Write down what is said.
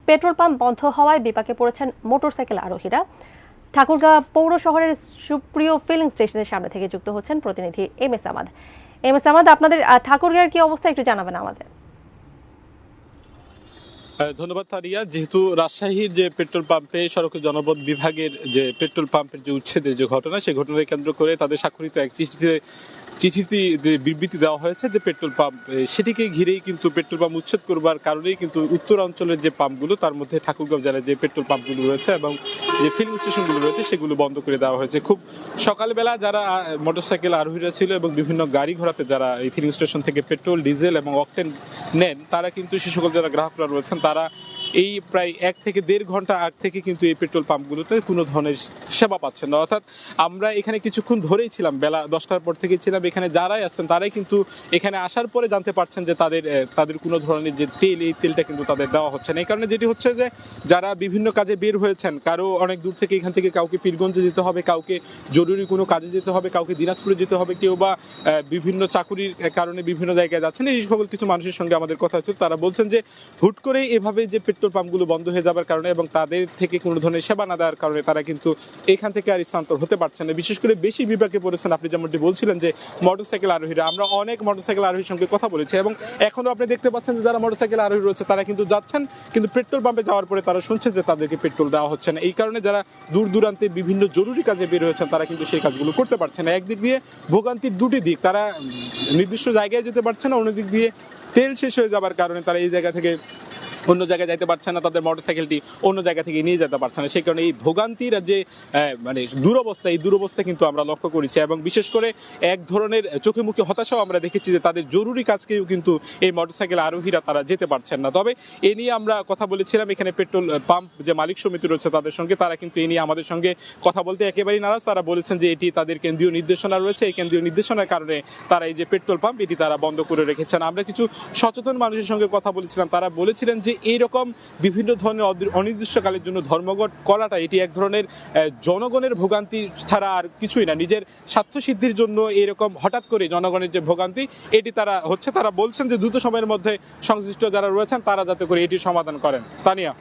Petrol pump বন্ধ হওয়ায় বিপাকে পড়েছেন মোটরসাইকেল আরোহীরা। ঠাকুরগাঁও পৌর শহরের সুপ্রিয় ফিলিং স্টেশনের সামনে থেকে যুক্ত হচ্ছেন প্রতিনিধি এম এস আমাদ। আপনাদের ঠাকুরগাঁওয়ের কি অবস্থা একটু জানাবেন আমাদের। ধন্যবাদ তারিয়া। যেহেতু রাজশাহীর যে পেট্রোল পাম্পে সড়ক জনপথ বিভাগের যে পেট্রোল পাম্পের যে উচ্ছেদের যে ঘটনা, সেই ঘটনাকে কেন্দ্র করে তাদের স্বাক্ষরিত এক চিঠিতে বিবৃতি দেওয়া হয়েছে যে পেট্রোল পাম্প সেটিকে ঘিরেই কিন্তু পেট্রোল পাম্প উচ্ছেদ করবার কারণেই কিন্তু উত্তর অঞ্চলের যে পাম্পগুলো তার মধ্যে ঠাকুরগাঁও জেলার যে পেট্রোল পাম্পগুলো রয়েছে এবং যে ফিলিং স্টেশনগুলো রয়েছে সেগুলো বন্ধ করে দেওয়া হয়েছে। খুব সকালবেলা যারা মোটরসাইকেল আরোহীরা ছিল এবং বিভিন্ন গাড়ি ঘোড়াতে যারা এই ফিলিং স্টেশন থেকে পেট্রোল, ডিজেল এবং অকটেন নেন, তারা কিন্তু সে সকল যারা গ্রাহকরা রয়েছেন তারা এই প্রায় 1 থেকে 1.5 ঘন্টা আগ থেকে কিন্তু এই পেট্রোল পাম্পগুলোতে কোনো ধরনের সেবা পাচ্ছেন না। অর্থাৎ আমরা এখানে কিছুক্ষণ ধরেই ছিলাম, বেলা 10টার পর থেকে ছিলাম এখানে। যারাই আসছেন তারাই কিন্তু এখানে আসার পরে জানতে পারছেন যে তাদের কোনো ধরনের যে তেল, এই তেলটা কিন্তু তাদের দেওয়া হচ্ছে না। এই কারণে যেটি হচ্ছে যে যারা বিভিন্ন কাজে বের হয়েছেন, কারো অনেক দূর থেকে এখান থেকে কাউকে পীরগঞ্জে যেতে হবে, কাউকে জরুরি কোনো কাজে যেতে হবে, কাউকে দিনাজপুরে যেতে হবে, কেউ বা বিভিন্ন চাকুরির কারণে বিভিন্ন জায়গায় যাচ্ছেন, এই সকল কিছু মানুষের সঙ্গে আমাদের কথা হচ্ছে। তারা বলছেন যে হুট করে এভাবে যে পেট্রোল পাম্পগুলো বন্ধ হয়ে যাবার কারণে এবং তাদের থেকে কোনো ধরনের সেবা না দেওয়ার কারণে তারা কিন্তু এখান থেকে আর স্থানান্তর হতে পারছেন না। বিশেষ করে বেশি বিপাকে পড়েছেন আপনি যেমনটি বলছিলেন যে মোটরসাইকেল আরোহীরা। আমরা অনেক মোটরসাইকেল আরোহীর সঙ্গে কথা বলেছি এবং এখনো আপনি দেখতে পাচ্ছেন যে যারা মোটরসাইকেল আরোহী রয়েছে তারা কিন্তু যাচ্ছেন, কিন্তু পেট্রোল পাম্পে যাওয়ার পরে তারা শুনছেন যে তাদেরকে পেট্রোল দেওয়া হচ্ছে না। এই কারণে যারা দূর দূরান্তে বিভিন্ন জরুরি কাজে বের হয়েছেন তারা কিন্তু সেই কাজগুলো করতে পারছে না। একদিক দিয়ে ভোগান্তির দুটি দিক, তারা নির্দিষ্ট জায়গায় যেতে পারছে না, অন্যদিক দিয়ে তেল শেষ হয়ে যাবার কারণে তারা এই জায়গা থেকে অন্য জায়গায় যাইতে পারছে না, তাদের মোটরসাইকেলটি অন্য জায়গা থেকে নিয়ে যেতে পারছে না। সেই কারণে এই ভোগান্তির যে মানে দুরবস্থা, এই দুরবস্থা কিন্তু আমরা লক্ষ্য করেছি এবং বিশেষ করে এক ধরনের চোখে মুখে হতাশাও আমরা দেখেছি যে তাদের জরুরি কাজকেও কিন্তু এই মোটরসাইকেল আরোহীরা তারা যেতে পারছেন না। তবে এ নিয়ে আমরা কথা বলেছিলাম এখানে পেট্রোল পাম্প যে মালিক সমিতি রয়েছে তাদের সঙ্গে, তারা কিন্তু এ নিয়ে আমাদের সঙ্গে কথা বলতে একেবারেই নারাজ। তারা বলেছেন যে এটি তাদের কেন্দ্রীয় নির্দেশনা রয়েছে, এই কেন্দ্রীয় নির্দেশনার কারণে তারা এই যে পেট্রোল পাম্প এটি তারা বন্ধ করে রেখেছেন। আমরা কিছু সচেতন মানুষের সঙ্গে কথা বলেছিলাম, তারা বলেছিলেন যে এইরকম বিভিন্ন ধরনের অনির্দিষ্টকালের জন্য ধর্মঘট করাটা এটি এক ধরনের জনগণের ভোগান্তি ছাড়া আর কিছুই না। নিজের স্বার্থ সিদ্ধির জন্য এরকম হঠাৎ করে জনগণের যে ভোগান্তি এটি তারা হচ্ছে, তারা বলছেন যে দ্রুত সময়ের মধ্যে সংশ্লিষ্ট যারা রয়েছেন তারা যাতে করে এটি সমাধান করেন। তানিয়া।